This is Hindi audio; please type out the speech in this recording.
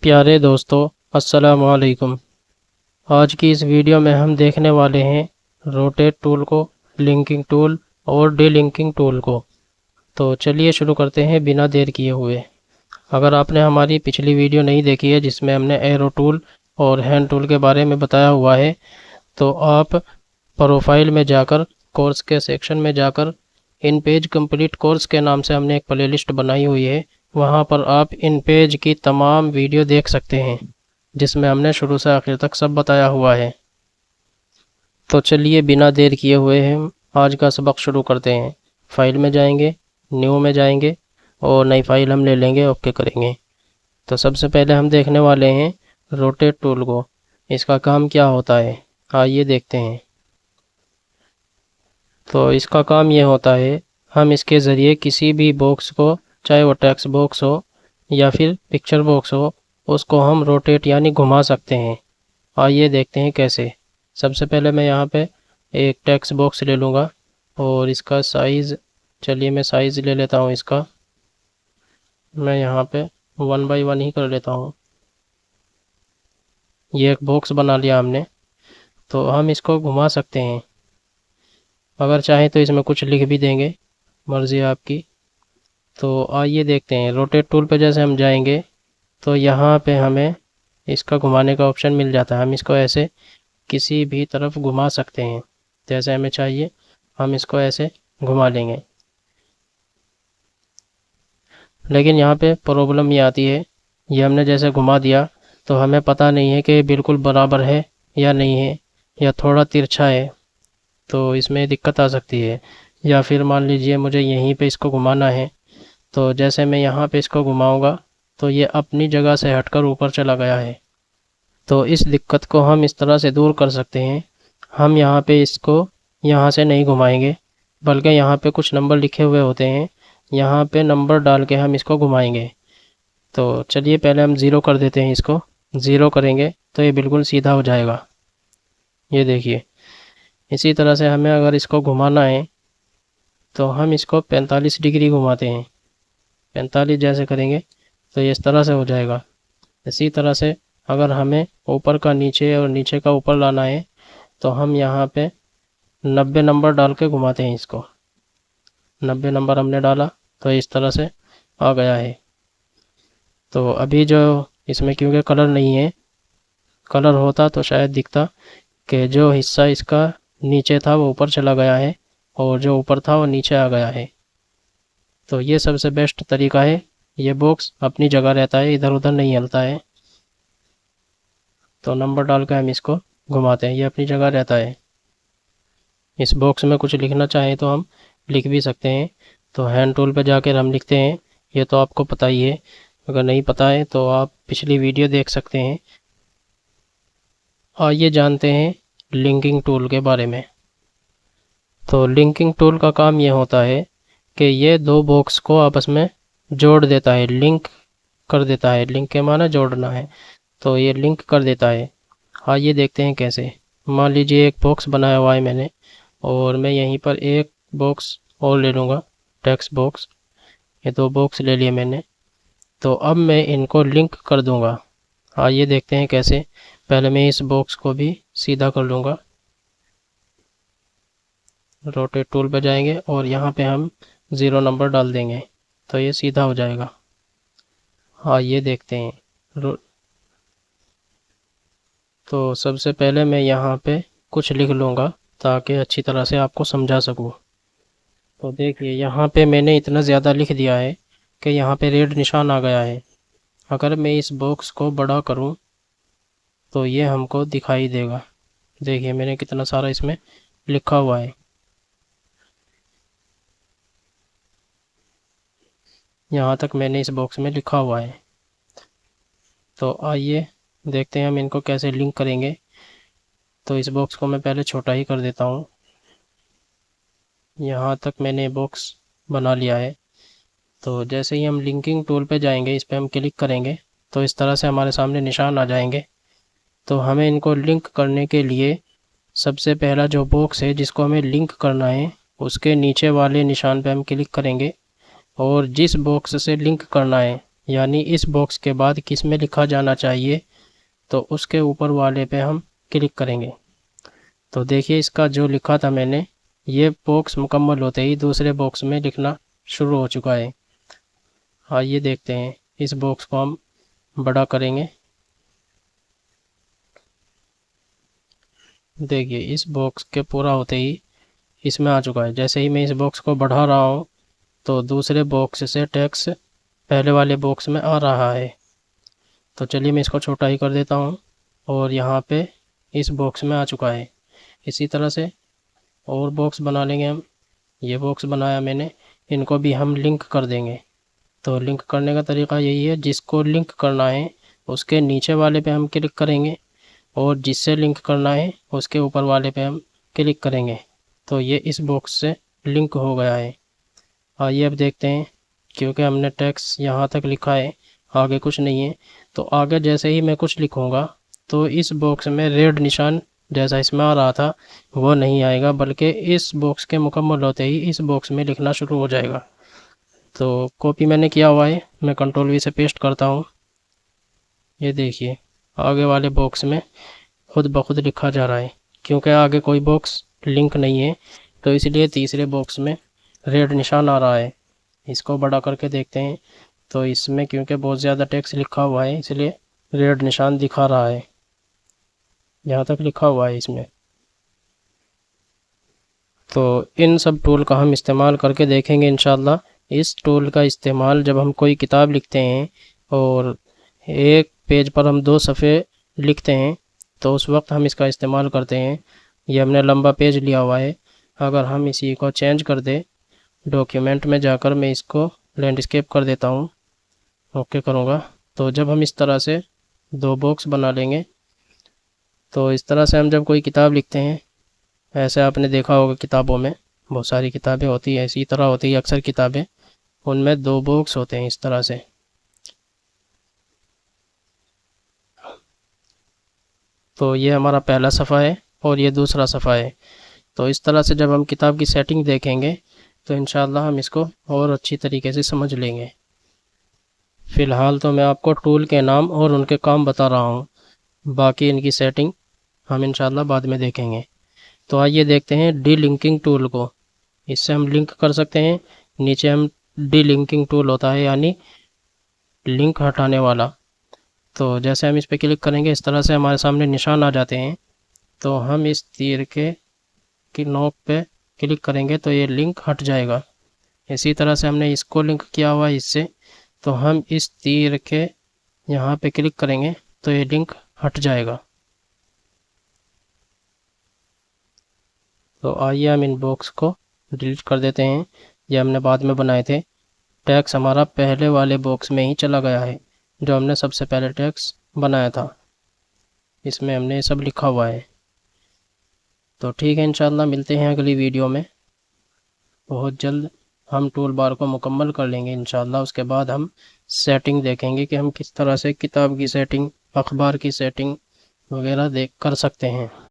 प्यारे दोस्तों, अस्सलाम वालेकुम। आज की इस वीडियो में हम देखने वाले हैं रोटेट टूल को, लिंकिंग टूल और डीलिंकिंग टूल को। तो चलिए शुरू करते हैं बिना देर किए हुए। अगर आपने हमारी पिछली वीडियो नहीं देखी है जिसमें हमने एरो टूल और हैंड टूल के बारे में बताया हुआ है, तो आप प्रोफाइल में जाकर कोर्स के सेक्शन में जाकर इन पेज कंप्लीट कोर्स के नाम से हमने एक प्लेलिस्ट बनाई हुई है। वहाँ पर आप इन पेज की तमाम वीडियो देख सकते हैं जिसमें हमने शुरू से आखिर तक सब बताया हुआ है। तो चलिए बिना देर किए हुए हम आज का सबक शुरू करते हैं। फाइल में जाएंगे, न्यू में जाएंगे और नई फाइल हम ले लेंगे, ओके करेंगे। तो सबसे पहले हम देखने वाले हैं रोटेट टूल को। इसका काम क्या होता है, आइए देखते हैं। तो इसका काम ये होता है, हम इसके ज़रिए किसी भी बॉक्स को, चाहे वो टेक्स्ट बॉक्स हो या फिर पिक्चर बॉक्स हो, उसको हम रोटेट यानी घुमा सकते हैं। आइए देखते हैं कैसे। सबसे पहले मैं यहाँ पे एक टेक्स्ट बॉक्स ले लूँगा और इसका साइज़, चलिए मैं साइज़ ले लेता हूँ इसका। मैं यहाँ पे 1 बाई 1 ही कर लेता हूँ। ये एक बॉक्स बना लिया हमने। तो हम इसको घुमा सकते हैं, अगर चाहें तो इसमें कुछ लिख भी देंगे, मर्ज़ी है आपकी। तो आइए देखते हैं। रोटेट टूल पे जैसे हम जाएंगे तो यहाँ पे हमें इसका घुमाने का ऑप्शन मिल जाता है। हम इसको ऐसे किसी भी तरफ घुमा सकते हैं, जैसे हमें चाहिए हम इसको ऐसे घुमा लेंगे। लेकिन यहाँ पे प्रॉब्लम ये आती है, ये हमने जैसे घुमा दिया तो हमें पता नहीं है कि ये बिल्कुल बराबर है या नहीं है, या थोड़ा तिरछा है, तो इसमें दिक्कत आ सकती है। या फिर मान लीजिए मुझे यहीं पे इसको घुमाना है, तो जैसे मैं यहाँ पे इसको घुमाऊंगा तो ये अपनी जगह से हटकर ऊपर चला गया है। तो इस दिक्कत को हम इस तरह से दूर कर सकते हैं। हम यहाँ पे इसको यहाँ से नहीं घुमाएंगे, बल्कि यहाँ पे कुछ नंबर लिखे हुए होते हैं, यहाँ पे नंबर डाल के हम इसको घुमाएंगे। तो चलिए पहले हम ज़ीरो कर देते हैं इसको। ज़ीरो करेंगे तो ये बिल्कुल सीधा हो जाएगा, ये देखिए। इसी तरह से हमें अगर इसको घुमाना है तो हम इसको 45 डिग्री घुमाते हैं। 45 जैसे करेंगे तो ये इस तरह से हो जाएगा। इसी तरह से अगर हमें ऊपर का नीचे और नीचे का ऊपर लाना है तो हम यहाँ पे 90 नंबर डाल के घुमाते हैं इसको। 90 नंबर हमने डाला तो इस तरह से आ गया है। तो अभी जो इसमें क्योंकि कलर नहीं है, कलर होता तो शायद दिखता कि जो हिस्सा इसका नीचे था वो ऊपर चला गया है और जो ऊपर था वो नीचे आ गया है। तो ये सबसे बेस्ट तरीका है। ये बॉक्स अपनी जगह रहता है, इधर उधर नहीं हिलता है। तो नंबर डाल के हम इसको घुमाते हैं, ये अपनी जगह रहता है। इस बॉक्स में कुछ लिखना चाहें तो हम लिख भी सकते हैं। तो हैंड टूल पर जाकर हम लिखते हैं, ये तो आपको पता ही है। अगर नहीं पता है तो आप पिछली वीडियो देख सकते हैं। आइए जानते हैं लिंकिंग टूल के बारे में। तो लिंकिंग टूल का काम ये होता है कि ये दो बॉक्स को आपस में जोड़ देता है, लिंक कर देता है। लिंक के माना जोड़ना है, तो ये लिंक कर देता है। आइए देखते हैं कैसे। मान लीजिए एक बॉक्स बनाया हुआ है मैंने, और मैं यहीं पर एक बॉक्स और ले लूँगा, टेक्स्ट बॉक्स। ये दो बॉक्स ले लिए मैंने। तो अब मैं इनको लिंक कर दूँगा। आइए देखते हैं कैसे। पहले मैं इस बॉक्स को भी सीधा कर लूँगा। रोटेट टूल पर जाएंगे और यहाँ पे हम 0 नंबर डाल देंगे तो ये सीधा हो जाएगा। आइए देखते हैं। तो सबसे पहले मैं यहाँ पे कुछ लिख लूँगा ताकि अच्छी तरह से आपको समझा सकूँ। तो देखिए यहाँ पे मैंने इतना ज़्यादा लिख दिया है कि यहाँ पे रेड निशान आ गया है। अगर मैं इस बॉक्स को बड़ा करूँ तो ये हमको दिखाई देगा। देखिए मैंने कितना सारा इसमें लिखा हुआ है। यहाँ तक मैंने इस बॉक्स में लिखा हुआ है। तो आइए देखते हैं हम इनको कैसे लिंक करेंगे। तो इस बॉक्स को मैं पहले छोटा ही कर देता हूँ। यहाँ तक मैंने बॉक्स बना लिया है। तो जैसे ही हम लिंकिंग टूल पे जाएंगे, इस पर हम क्लिक करेंगे तो इस तरह से हमारे सामने निशान आ जाएंगे। तो हमें इनको लिंक करने के लिए सबसे पहला जो बॉक्स है जिसको हमें लिंक करना है, उसके नीचे वाले निशान पे हम क्लिक करेंगे और जिस बॉक्स से लिंक करना है, यानी इस बॉक्स के बाद किस में लिखा जाना चाहिए, तो उसके ऊपर वाले पे हम क्लिक करेंगे। तो देखिए इसका जो लिखा था मैंने, ये बॉक्स मुकम्मल होते ही दूसरे बॉक्स में लिखना शुरू हो चुका है। आइए देखते हैं, इस बॉक्स को हम बड़ा करेंगे। देखिए इस बॉक्स के पूरा होते ही इसमें आ चुका है। जैसे ही मैं इस बॉक्स को बढ़ा रहा हूँ तो दूसरे बॉक्स से टेक्स्ट पहले वाले बॉक्स में आ रहा है। तो चलिए मैं इसको छोटा ही कर देता हूँ और यहाँ पे इस बॉक्स में आ चुका है। इसी तरह से और बॉक्स बना लेंगे हम। ये बॉक्स बनाया मैंने, इनको भी हम लिंक कर देंगे। तो लिंक करने का तरीका यही है, जिसको लिंक करना है उसके नीचे वाले पे हम क्लिक करेंगे और जिससे लिंक करना है उसके ऊपर वाले पे हम क्लिक करेंगे। तो ये इस बॉक्स से लिंक हो गया है। आइए अब देखते हैं, क्योंकि हमने टेक्स्ट यहाँ तक लिखा है, आगे कुछ नहीं है। तो आगे जैसे ही मैं कुछ लिखूँगा तो इस बॉक्स में रेड निशान जैसा इसमें आ रहा था वो नहीं आएगा, बल्कि इस बॉक्स के मुकम्मल होते ही इस बॉक्स में लिखना शुरू हो जाएगा। तो कॉपी मैंने किया हुआ है, मैं कंट्रोल वी से पेस्ट करता हूँ। ये देखिए आगे वाले बॉक्स में खुद ब खुद लिखा जा रहा है, क्योंकि आगे कोई बॉक्स लिंक नहीं है तो इसलिए तीसरे बॉक्स में रेड निशान आ रहा है। इसको बड़ा करके देखते हैं, तो इसमें क्योंकि बहुत ज़्यादा टेक्स्ट लिखा हुआ है इसलिए रेड निशान दिखा रहा है। यहाँ तक लिखा हुआ है इसमें। तो इन सब टूल का हम इस्तेमाल करके देखेंगे इंशाल्लाह। इस टूल का इस्तेमाल जब हम कोई किताब लिखते हैं और एक पेज पर हम 2 सफ़े लिखते हैं तो उस वक्त हम इसका इस्तेमाल करते हैं। ये हमने लंबा पेज लिया हुआ है, अगर हम इसी को चेंज कर दें, डॉक्यूमेंट में जाकर मैं इसको लैंडस्केप कर देता हूँ, ओके करूँगा। तो जब हम इस तरह से 2 बॉक्स बना लेंगे, तो इस तरह से हम जब कोई किताब लिखते हैं, ऐसे आपने देखा होगा किताबों में बहुत सारी किताबें होती है, इसी तरह होती है अक्सर किताबें, उनमें 2 बॉक्स होते हैं इस तरह से। तो ये हमारा पहला सफ़ा है और ये दूसरा सफ़ा है। तो इस तरह से जब हम किताब की सेटिंग देखेंगे तो इंशाल्लाह हम इसको और अच्छी तरीके से समझ लेंगे। फ़िलहाल तो मैं आपको टूल के नाम और उनके काम बता रहा हूँ, बाकी इनकी सेटिंग हम इंशाल्लाह बाद में देखेंगे। तो आइए देखते हैं डी लिंकिंग टूल को। इससे हम लिंक कर सकते हैं। नीचे हम डी लिंकिंग टूल होता है, यानी लिंक हटाने वाला। तो जैसे हम इस पर क्लिक करेंगे इस तरह से हमारे सामने निशान आ जाते हैं। तो हम इस तीर के की नोक पे क्लिक करेंगे तो ये लिंक हट जाएगा। इसी तरह से हमने इसको लिंक किया हुआ है इससे, तो हम इस तीर के यहाँ पे क्लिक करेंगे तो ये लिंक हट जाएगा। तो आइए हम इन बॉक्स को डिलीट कर देते हैं, ये हमने बाद में बनाए थे। टैक्स हमारा पहले वाले बॉक्स में ही चला गया है, जो हमने सबसे पहले टैक्स बनाया था, इसमें हमने ये सब लिखा हुआ है। तो ठीक है, इंशाल्लाह मिलते हैं अगली वीडियो में। बहुत जल्द हम टूल बार को मुकम्मल कर लेंगे इंशाल्लाह। उसके बाद हम सेटिंग देखेंगे कि हम किस तरह से किताब की सेटिंग, अखबार की सेटिंग वगैरह देख कर सकते हैं।